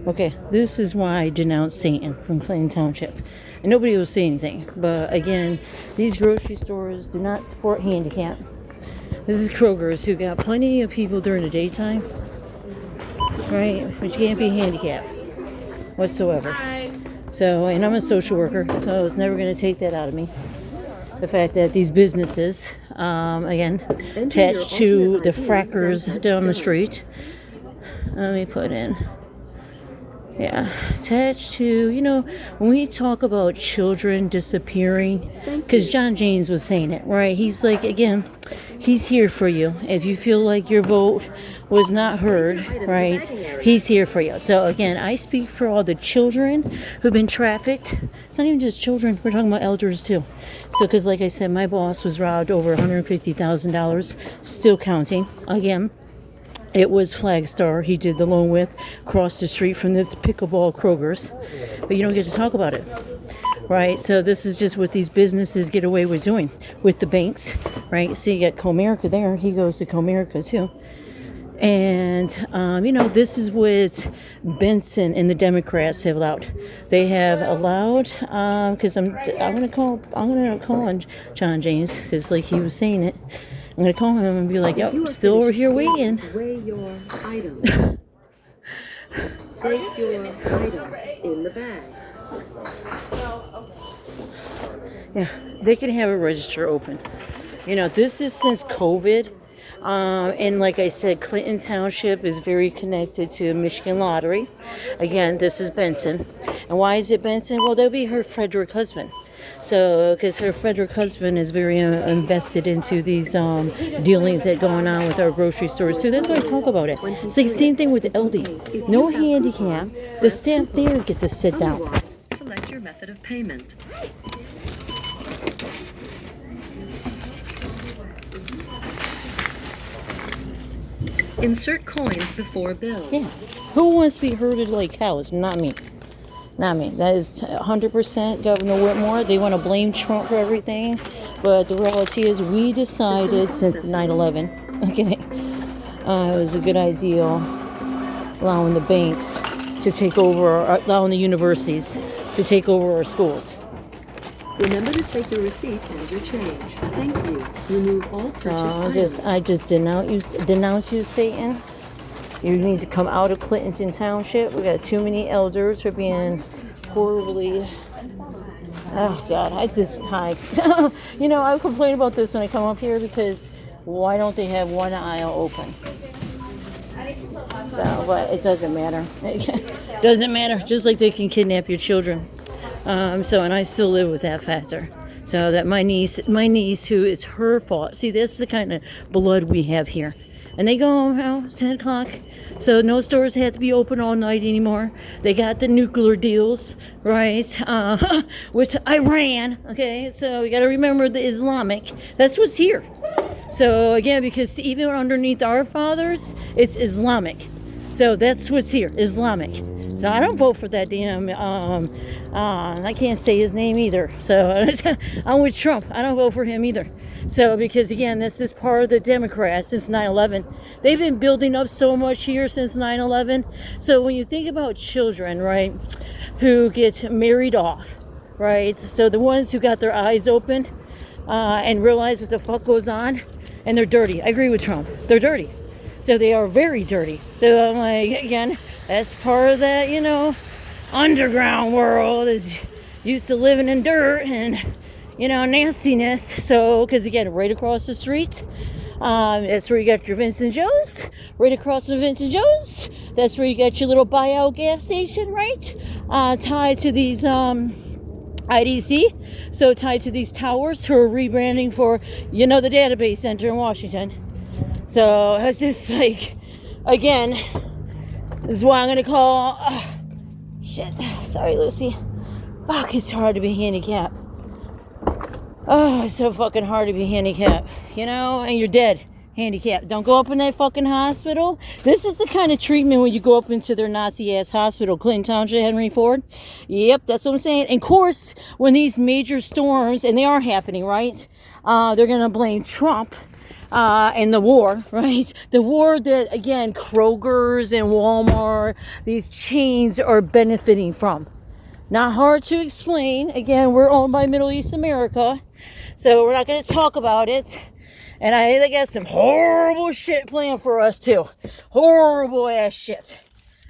Okay, this is why I denounce Satan from Clinton Township. And nobody will say anything. But again, these grocery stores do not support handicap. This is Kroger's, who got plenty of people during the daytime. Right? But you can't be handicapped whatsoever. So, and I'm a social worker, so it's never going to take that out of me. The fact that these businesses, again, attached to the frackers down the street. Let me put in. Yeah, attached to, you know, when we talk about children disappearing, because John James was saying it, right? He's like, again, he's here for you. If you feel like your vote was not heard, right, he's here for you. So again, I speak for all the children who've been trafficked. It's not even just children, we're talking about elders too. So, because like I said, my boss was robbed over $150,000, still counting. Again, it was Flagstar he did the loan with, across the street from this pickleball Kroger's. But you don't get to talk about it, right? So this is just what these businesses get away with doing with the banks, right? So you got Comerica there. He goes to Comerica too. And, you know, this is what Benson and the Democrats have allowed. They have allowed, because I'm going to call on John James, because like he was saying it. I'm going to call him and be like, yep, still over here waiting. Weigh your item. Place your item in the bag. Yeah, they can have a register open. You know, this is since COVID. And like I said, Clinton Township is very connected to Michigan Lottery. Again, this is Benson. And why is it Benson? Well, that'll be her Frederick husband. So, because her Frederick husband is very invested into these dealings that going on with our grocery stores too. That's why I talk about it. It's like the same thing with the LD. No handicap. The staff there get to sit down. Select your method of payment. Insert coins before bill. Yeah. Who wants to be herded like cows? Not me. Not me. That is 100% Governor Whitmore. They want to blame Trump for everything. But the reality is we decided since 9/11, okay, it was a good idea allowing the banks to take over, allowing the universities to take over our schools. Remember to take your receipt and your change. Thank you. Remove all purchased items. I just denounce you, Satan. You need to come out of Clinton Township. We got too many elders for being horribly. Oh God, hi. You know, I complain about this when I come up here because why don't they have one aisle open? So, but it doesn't matter. It doesn't matter. Just like they can kidnap your children. So, and I still live with that factor. So that my niece, who is her fault. See, that's the kind of blood we have here. And they go, 10 o'clock. So no stores have to be open all night anymore. They got the nuclear deals, right? With Iran, okay? So we got to remember the Islamic. That's what's here. So again, because even underneath our fathers, it's Islamic. So that's what's here, Islamic. So I don't vote for that damn, I can't say his name either. So I'm with Trump. I don't vote for him either. So because again, this is part of the Democrats since 9/11. They've been building up so much here since 9/11. So when you think about children, right, who get married off, right? So the ones who got their eyes open and realize what the fuck goes on, and they're dirty. I agree with Trump. They're dirty. So they are very dirty. So I'm like, again, that's part of that, you know, underground world is used to living in dirt and, you know, nastiness. So, because again, right across the street, that's where you got your Vincent Joe's. Right across from Vincent Joe's, that's where you got your little buyout gas station, right? Tied to these IDC. So tied to these towers who are rebranding for, you know, the database center in Washington. So it's just like, again, this is why I'm going to call, shit, sorry Lucy. Fuck, it's hard to be handicapped. Oh, it's so fucking hard to be handicapped, you know, and you're dead, handicapped. Don't go up in that fucking hospital. This is the kind of treatment when you go up into their Nazi-ass hospital, Clinton Township, Henry Ford. Yep, that's what I'm saying. And of course, when these major storms, and they are happening, right, they're going to blame Trump. and the war, right? The war that, again, Kroger's and Walmart, these chains are benefiting from. Not hard to explain. Again, we're owned by Middle East America, so we're not going to talk about it. And they got some horrible shit planned for us too. Horrible ass shit.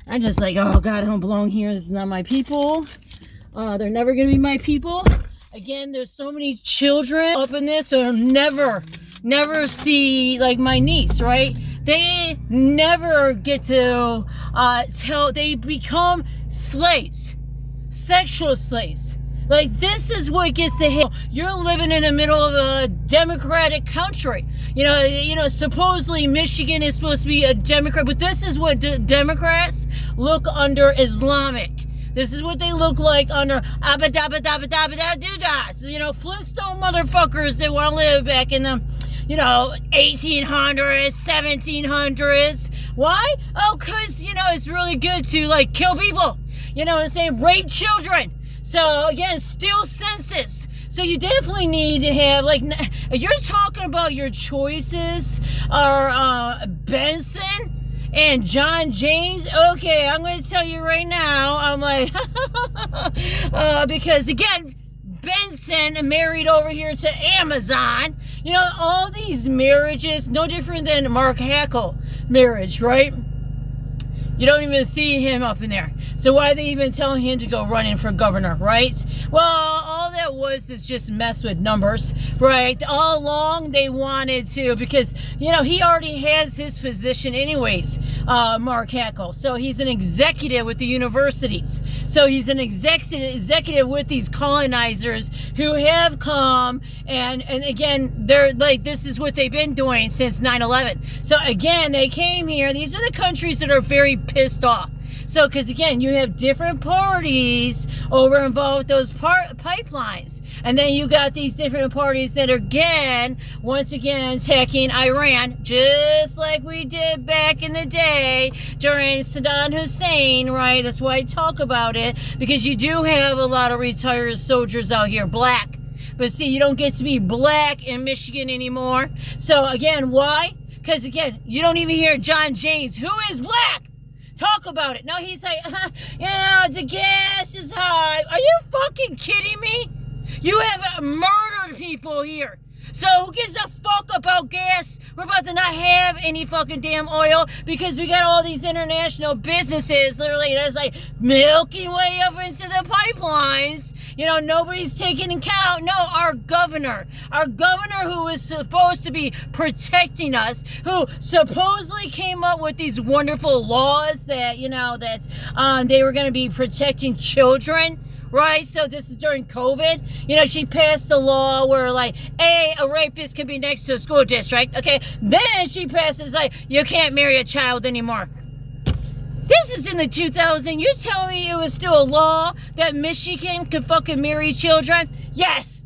I'm just like, oh God, I don't belong here. This is not my people. They're never going to be my people. Again, there's so many children up in this, so I'll never see, like, my niece, right? They never get to they become slaves. Sexual slaves. Like, this is what gets to hit. You're living in the middle of a democratic country. You know, supposedly Michigan is supposed to be a Democrat, but this is what Democrats look under Islamic. This is what they look like under abadabadabadabadadudas. You know, Flintstone motherfuckers that want to live back in the, 1800s, 1700s. Why? Oh, because, it's really good to, like, kill people. You know what I'm saying? Rape children. So, again, steal census. So you definitely need to have, like, you're talking about your choices are Benson and John James. Okay, I'm going to tell you right now. I'm like, because, again, Benson married over here to Amazon. All these marriages, no different than Mark Hackle marriage, right? You don't even see him up in there. So why are they even telling him to go running for governor, right? Well, all that was is just mess with numbers, right? All along they wanted to, because, he already has his position anyways, Mark Hackle. So he's an executive with the universities. So he's an executive with these colonizers who have come, and again, they're like, this is what they've been doing since 9/11. So again, they came here. These are the countries that are very pissed off. So, because again, you have different parties over involved with those pipelines. And then you got these different parties that are, once again, attacking Iran, just like we did back in the day during Saddam Hussein, right? That's why I talk about it, because you do have a lot of retired soldiers out here, black. But see, you don't get to be black in Michigan anymore. So, again, why? Because, again, you don't even hear John James, who is black, talk about it. No, he's like, the gas is high. Are you fucking kidding me? You have murdered people here. So who gives a fuck about gas? We're about to not have any fucking damn oil because we got all these international businesses literally that's like milking way up into the pipelines. Nobody's taking account. No, our governor who is supposed to be protecting us, who supposedly came up with these wonderful laws that, they were going to be protecting children. Right, so this is during COVID. She passed a law where, like, a rapist can be next to a school district, okay? Then she passes, like, you can't marry a child anymore. This is in the 2000s. You tell me it was still a law that Michigan could fucking marry children? Yes.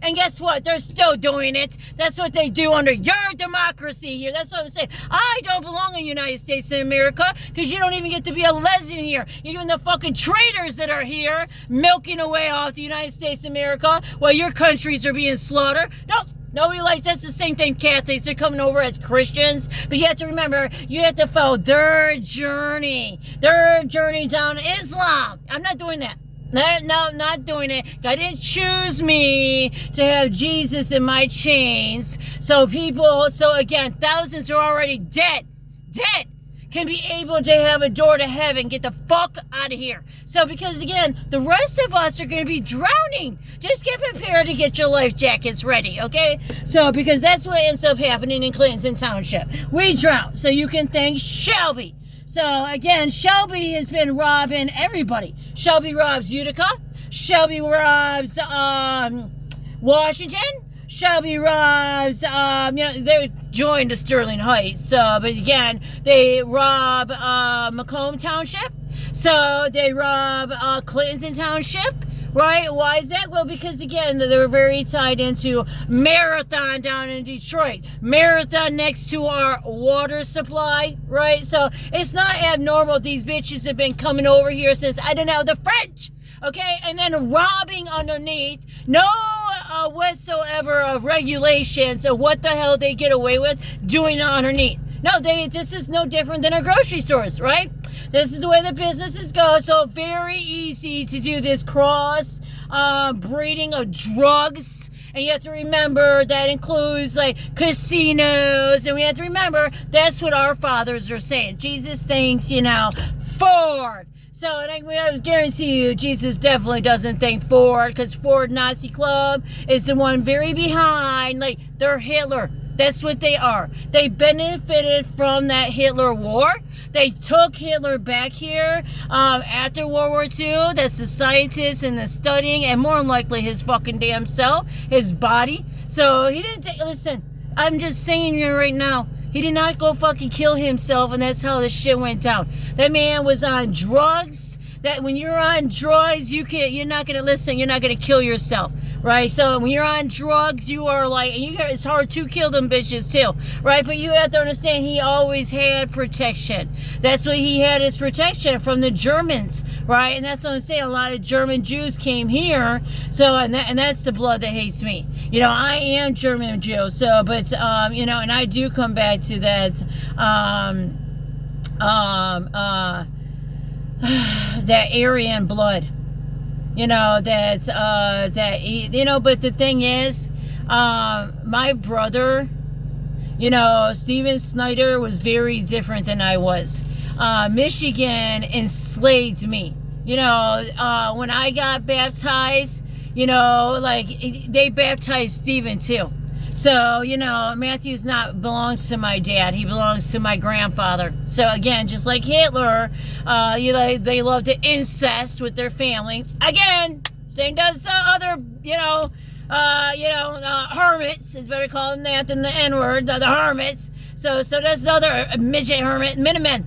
And guess what? They're still doing it. That's what they do under your democracy here. That's what I'm saying. I don't belong in the United States of America because you don't even get to be a lesbian here. Even the fucking traitors that are here milking away off the United States of America while your countries are being slaughtered. Nope. Nobody likes that's the same thing. Catholics, they're coming over as Christians, but you have to remember, you have to follow their journey down Islam. I'm not doing that. No, not doing it. God didn't choose me to have Jesus in my chains. So again, thousands are already dead, can be able to have a door to heaven. Get the fuck out of here. So because again, the rest of us are going to be drowning. Just get prepared to get your life jackets ready, okay? So because that's what ends up happening in Clinton Township. We drown. So you can thank Shelby. So again, Shelby has been robbing everybody. Shelby robs Utica. Shelby robs Washington. Shelby robs, they're joined to Sterling Heights. But again, they rob Macomb Township. So they rob Clinton Township. Right? Why is that? Well, because again, they're very tied into Marathon down in Detroit. Marathon next to our water supply, right? So it's not abnormal. These bitches have been coming over here since, I don't know, the French. Okay, and then robbing underneath. No whatsoever of regulations of what the hell they get away with doing underneath. No, this is no different than our grocery stores, right? This is the way the businesses go. So very easy to do this cross breeding of drugs. And you have to remember that includes like casinos. And we have to remember that's what our fathers are saying. Jesus thinks, Ford. So and I guarantee you, Jesus definitely doesn't think Ford, because Ford Nazi Club is the one very behind. Like, they're Hitler. That's what they are. They benefited from that Hitler war. They took Hitler back here after World War II. That's the scientists and the studying, and more than likely his fucking damn self, his body. So he didn't listen, I'm just saying here right now, he did not go fucking kill himself, and that's how this shit went down. That man was on drugs. That when you're on drugs, you're not gonna listen. You're not gonna kill yourself, right? So when you're on drugs, you are like, it's hard to kill them bitches too, right? But you have to understand, he always had protection. That's what he had, his protection from the Germans, right? And that's what I'm saying. A lot of German Jews came here, so and that's the blood that hates me. I am German Jew, so but and I do come back to that. That Aryan blood, but the thing is, my brother, Steven Snyder was very different than I was. Michigan enslaved me. When I got baptized, they baptized Steven too. So, Matthew's belongs to my dad. He belongs to my grandfather. So again, just like Hitler, they love to incest with their family. Again, same does the other, hermits. It's better call them that than the N-word, the hermits. So does the other midget hermit, midget men.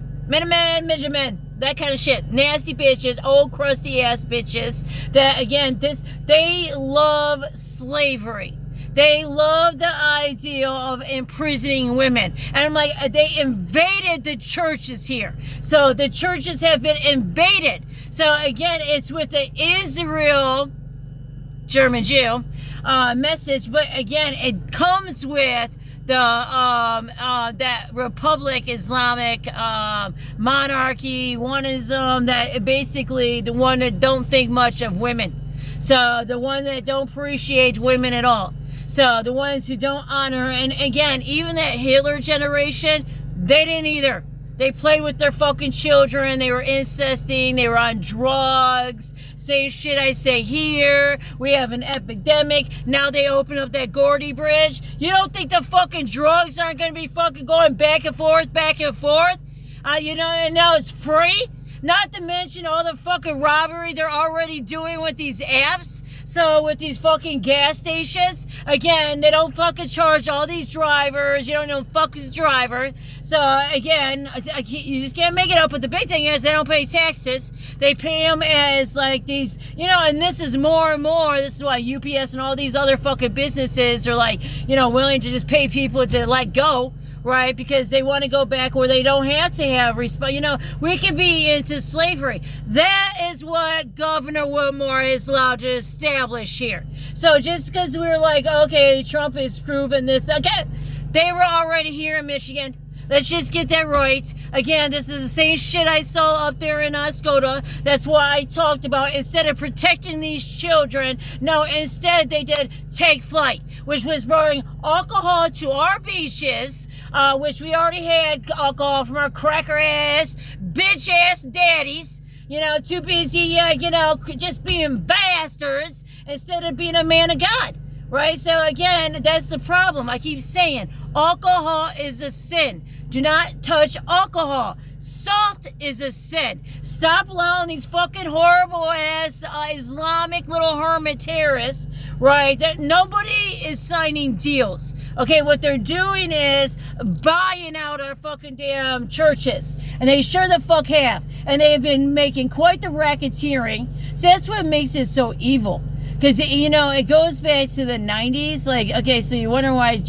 That kind of shit. Nasty bitches, old crusty ass bitches. That again, they love slavery. They love the idea of imprisoning women. And I'm like, they invaded the churches here. So the churches have been invaded. So again, it's with the Israel, German Jew, message. But again, it comes with the that Republic, Islamic, monarchy, oneism, that basically the one that don't think much of women. So the one that don't appreciate women at all. So the ones who don't honor, and again, even that Hitler generation, they didn't either. They played with their fucking children. They were incesting. They were on drugs. Same shit I say here. We have an epidemic. Now they open up that Gordy Bridge. You don't think the fucking drugs aren't going to be fucking going back and forth? And now it's free? Not to mention all the fucking robbery they're already doing with these apps. So with these fucking gas stations, again, they don't fucking charge all these drivers. You don't know fuck is a driver. So again, you just can't make it up. But the big thing is they don't pay taxes. They pay them as like these, and this is more and more. This is why UPS and all these other fucking businesses are like, willing to just pay people to let go. Right, because they want to go back where they don't have to have we could be into slavery. That is what Governor Whitmore is allowed to establish here. So just because we're like, okay, Trump is proven this, again, they were already here in Michigan. Let's just get that right. Again, this is the same shit I saw up there in Oscoda. That's why I talked about, instead of protecting these children, no, instead they did take flight, which was bringing alcohol to our beaches, which we already had alcohol from our cracker ass, bitch ass daddies, too busy, just being bastards instead of being a man of God. Right? So again, that's the problem. I keep saying, alcohol is a sin. Do not touch alcohol. Salt is a sin. Stop allowing these fucking horrible ass Islamic little hermit terrorists, right? That nobody is signing deals. Okay, what they're doing is buying out our fucking damn churches. And they sure the fuck have. And they have been making quite the racketeering. So that's what makes it so evil. Because, you know, it goes back to the 90s. Like, okay, so you wonder why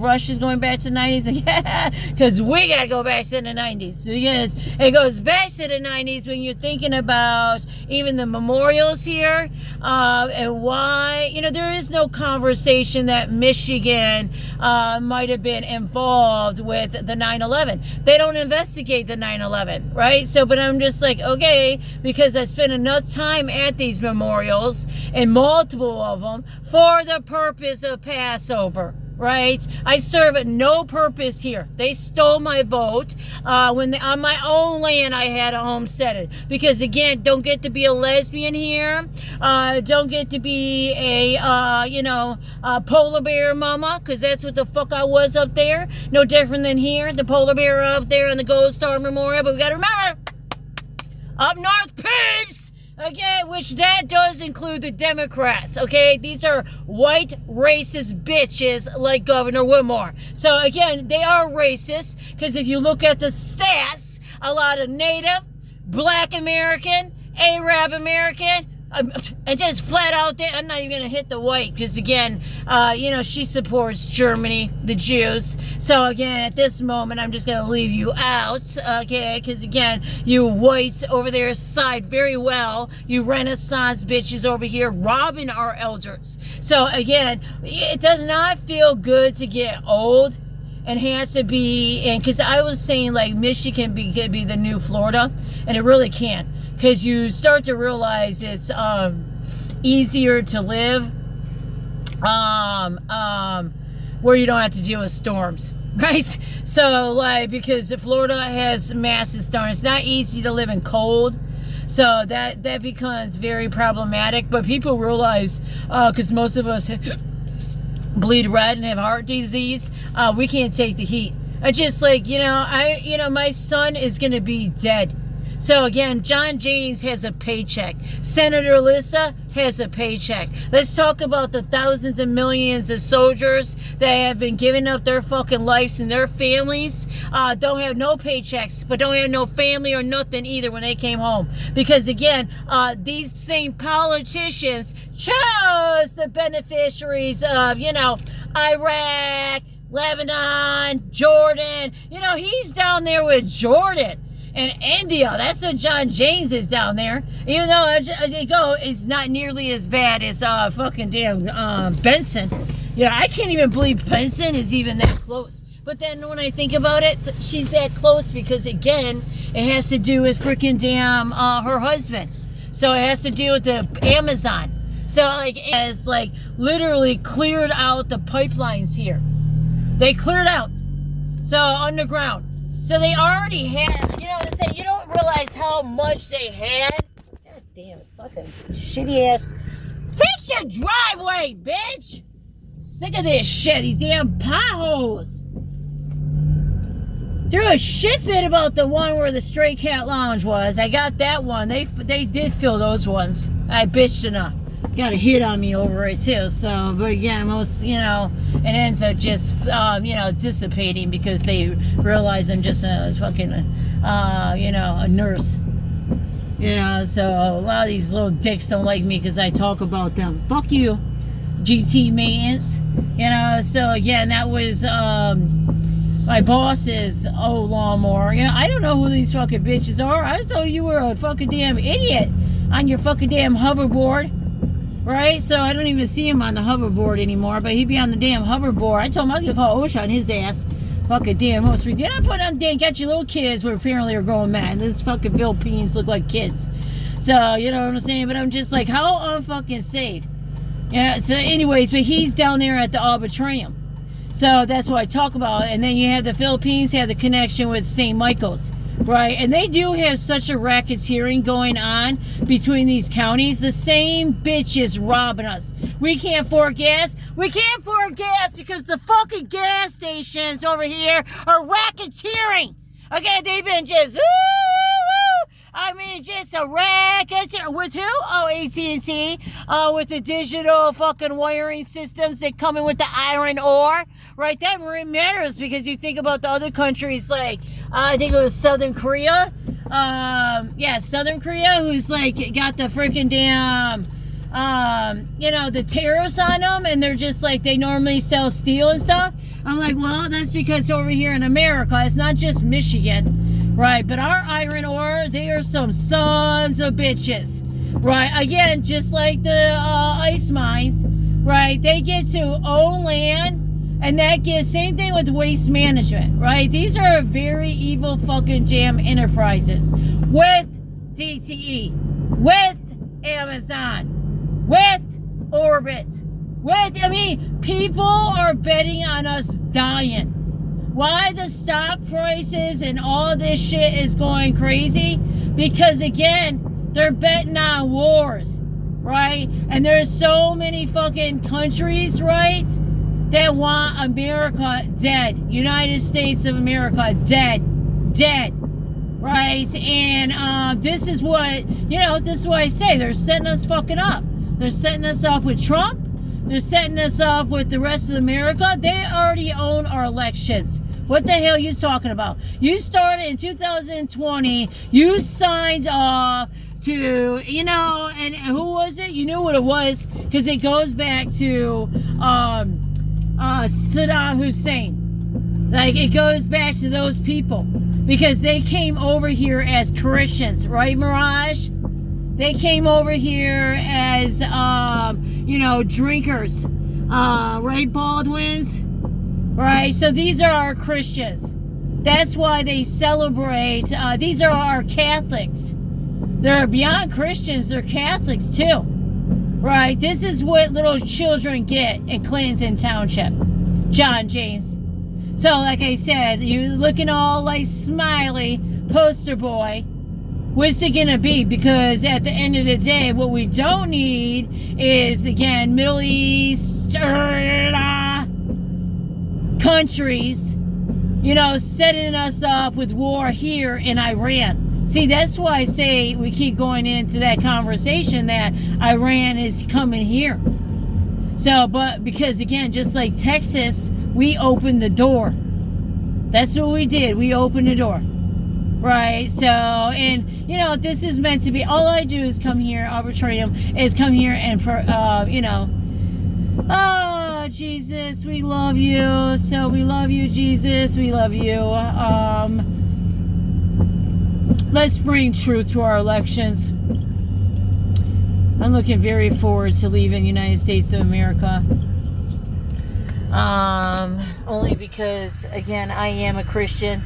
Russia's going back to the 90s? Like, yeah, because we got to go back to the 90s. Because it goes back to the 90s when you're thinking about even the memorials here and why, you know, there is no conversation that Michigan might have been involved with the 9/11. They don't investigate the 9/11, right? So, but I'm just like, okay, because I spent enough time at these memorials and multiple of them for the purpose of Passover, right? I serve no purpose here. They stole my vote when on my own land I had homesteaded. Because again, don't get to be a lesbian here. Don't get to be a polar bear mama, because that's what the fuck I was up there. No different than here, the polar bear up there in the Gold Star Memorial. But we gotta remember, up north, peeps. Okay, which that does include the Democrats, okay? These are white racist bitches like Governor Whitmore. So again, they are racist, because if you look at the stats, a lot of Native, Black American, Arab American, and just flat out there, I'm not even going to hit the white, because again, she supports Germany, the Jews. So again, at this moment, I'm just going to leave you out, okay? Because again, you whites over there side very well. You Renaissance bitches over here robbing our elders. So again, it does not feel good to get old. And has to be, and because I was saying like Michigan could be the new Florida, and it really can't, because you start to realize it's easier to live where you don't have to deal with storms, right? So like, because Florida has massive storms, it's not easy to live in cold. So that becomes very problematic. But people realize, because most of us bleed red and have heart disease, we can't take the heat. I just like, my son is gonna be dead. So again, John James has a paycheck. Senator Alyssa has a paycheck. Let's talk about the thousands and millions of soldiers that have been giving up their fucking lives, and their families don't have no paychecks, but don't have no family or nothing either when they came home. Because again, these same politicians chose the beneficiaries of, Iraq, Lebanon, Jordan. He's down there with Jordan. And India, that's what John James is down there. Even though it's not nearly as bad as fucking damn Benson. I can't even believe Benson is even that close. But then when I think about it, she's that close because, again, it has to do with freaking damn her husband. So it has to do with the Amazon. So it has literally cleared out the pipelines here. They cleared out. So underground. So they already had, you don't realize how much they had. God damn, it's fucking shitty ass. Fix your driveway, bitch! Sick of this shit, these damn potholes. Threw a shit fit about the one where the Stray Cat Lounge was. I got that one. They did fill those ones. I bitched enough. Got a hit on me over it too. So, but again, most, it ends up just, dissipating because they realize I'm just a fucking, a nurse. So a lot of these little dicks don't like me because I talk about them. Fuck you, GT maintenance. So again, that was, my boss's old lawnmower. I don't know who these fucking bitches are. I just told you were a fucking damn idiot on your fucking damn hoverboard. Right? So I don't even see him on the hoverboard anymore, but he'd be on the damn hoverboard. I told him I was going to call OSHA on his ass. Fucking damn host. You're not putting on damn got your little kids where apparently are growing mad. These fucking Philippines look like kids. So, you know what I'm saying? But I'm just like, how unfucking safe? So anyways, but he's down there at the Arbitrarium. So that's what I talk about. And then you have the Philippines have the connection with St. Michael's. Right, and they do have such a racketeering going on between these counties. The same bitches robbing us. We can't afford gas. We can't afford gas because the fucking gas stations over here are racketeering. Okay, they've been just just a racket with who? Oh, AT&T, with the digital fucking wiring systems that come in with the iron ore, right? That really matters because you think about the other countries like, I think it was Southern Korea. Southern Korea, who's got the freaking damn you know, the tariffs on them, and they're just like, they normally sell steel and stuff. I'm like, well, that's because over here in America, it's not just Michigan, right? But our iron ore, they are some sons of bitches, right? Again, just like the ice mines, right? They get to own land. And that gets, same thing with waste management, right? These are very evil fucking jam enterprises with DTE, with Amazon, with Orbit, with, I mean, people are betting on us dying. Why the stock prices and all this shit is going crazy? Because again, they're betting on wars, right? And there's so many fucking countries, right? That want America dead. United States of America dead. Right? And this is what, you know, this is what I say. They're setting us fucking up. They're setting us up with Trump. They're setting us up with the rest of America. They already own our elections. What the hell are you talking about? You started in 2020. You signed off to, you know, and who was it? You knew what it was because it goes back to Saddam Hussein. Like, it goes back to those people because they came over here as Christians, right, Mirage? They came over here as, you know, drinkers, right, Baldwins? Right, so these are our Christians. That's why they celebrate, these are our Catholics. They're beyond Christians, they're Catholics too. Right, this is what little children get in Clinton Township. John James. So, like I said, you looking all like smiley, poster boy. What's it gonna be? Because at the end of the day, what we don't need is, again, Middle East countries, you know, setting us up with war here in Iran. See, that's why I say we keep going into that conversation that Iran is coming here. So, but because again, just like Texas, we opened the door. That's what we did. We opened the door. Right? So, and, you know, this is meant to be, all I do is come here, Arbitrarium, is come here and, you know, oh, Jesus, we love you. So we love you, Jesus. We love you. Let's bring truth to our elections. I'm looking very forward to leaving the United States of America. Only because, again, I am a Christian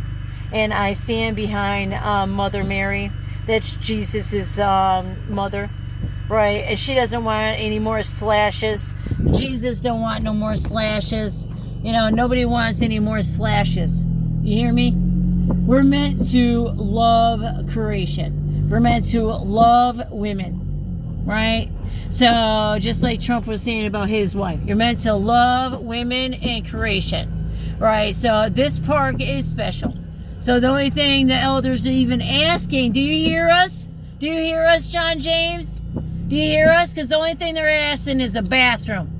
and I stand behind Mother Mary. That's Jesus's mother, right? And she doesn't want any more slashes. Jesus don't want no more slashes. You know, nobody wants any more slashes. You hear me? We're meant to love creation. We're meant to love women, right? So just like Trump was saying about his wife, you're meant to love women and creation, right? So this park is special. So the only thing the elders are even asking, do you hear us? Do you hear us, John James? Do you hear us? Because the only thing they're asking is a bathroom.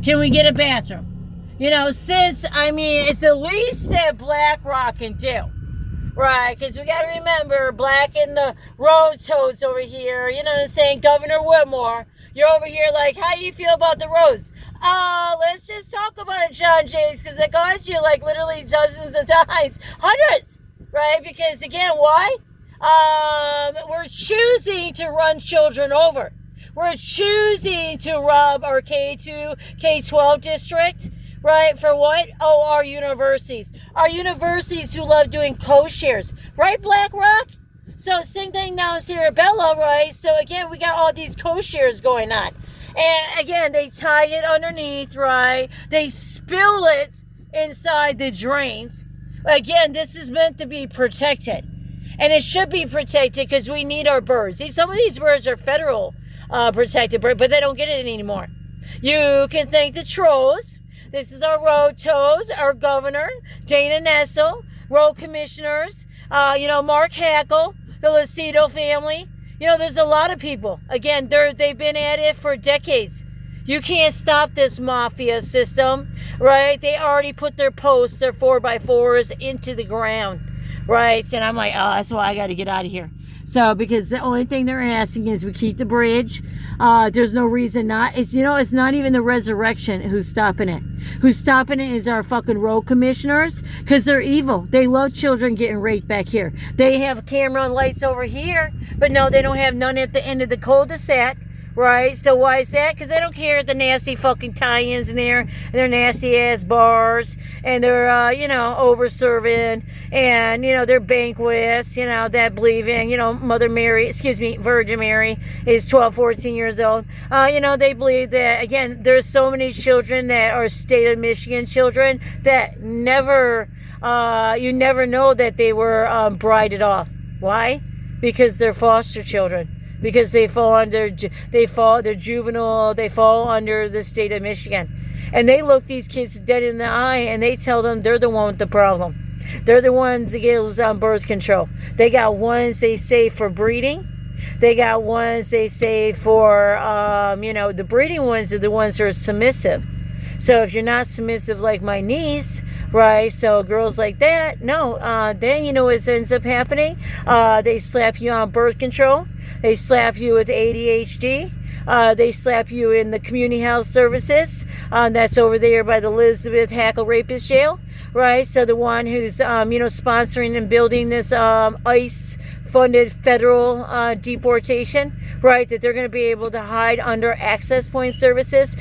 Can we get a bathroom? You know, since, I mean, it's the least that BlackRock can do. Right, because we got to remember, Black and the road toes over here, you know what I'm saying, Governor Whitmore, you're over here like, how do you feel about the roads? Let's just talk about it, John James, because it cost you like literally dozens of times, hundreds, right? Because again, why? We're choosing to run children over. We're choosing to rob our K2, K-12 district. Right, for what? Oh, our universities. Our universities who love doing co-shares. Right, BlackRock? So, same thing now in Cerebella, right? So, again, we got all these co-shares going on. And, again, they tie it underneath, right? They spill it inside the drains. Again, this is meant to be protected. And it should be protected because we need our birds. See, some of these birds are federal protected birds, but they don't get it anymore. You can thank the trolls. This is our road toes, our governor, Dana Nessel, road commissioners, you know, Mark Hackle, the Lucido family. You know, there's a lot of people. Again, they've been at it for decades. You can't stop this mafia system, right? They already put their posts, their 4x4s into the ground, right? And I'm like, oh, that's why I got to get out of here. So, because the only thing they're asking is we keep the bridge. There's no reason not. It's, you know, it's not even the resurrection who's stopping it. Who's stopping it is our fucking road commissioners, because they're evil. They love children getting raped back here. They have camera and lights over here, but no, they don't have none at the end of the cul-de-sac. Right, so why is that? Because they don't care the nasty fucking tie-ins in there, and their nasty ass bars, and their you know, over serving, and you know, their banquets, you know, that believe in, you know, Mother Mary, excuse me, Virgin Mary is 12, 14 years old. You know, they believe that, again, there's so many children that are state of Michigan children that never, you never know that they were brided off. Why? Because they're foster children. Because they fall under, they're juvenile, they fall under the state of Michigan. And they look these kids dead in the eye and they tell them they're the one with the problem. They're the ones that get on birth control. They got ones they say for breeding. They got ones they say for, you know, the breeding ones are the ones that are submissive. So if you're not submissive like my niece, right, so girls like that, no, then you know what ends up happening? They slap you on birth control. They slap you with ADHD. They slap you in the community health services. That's over there by the Elizabeth Hackle Rapist Jail, right? So the one who's, you know, sponsoring and building this ICE-funded federal deportation, right? That they're going to be able to hide under access point services.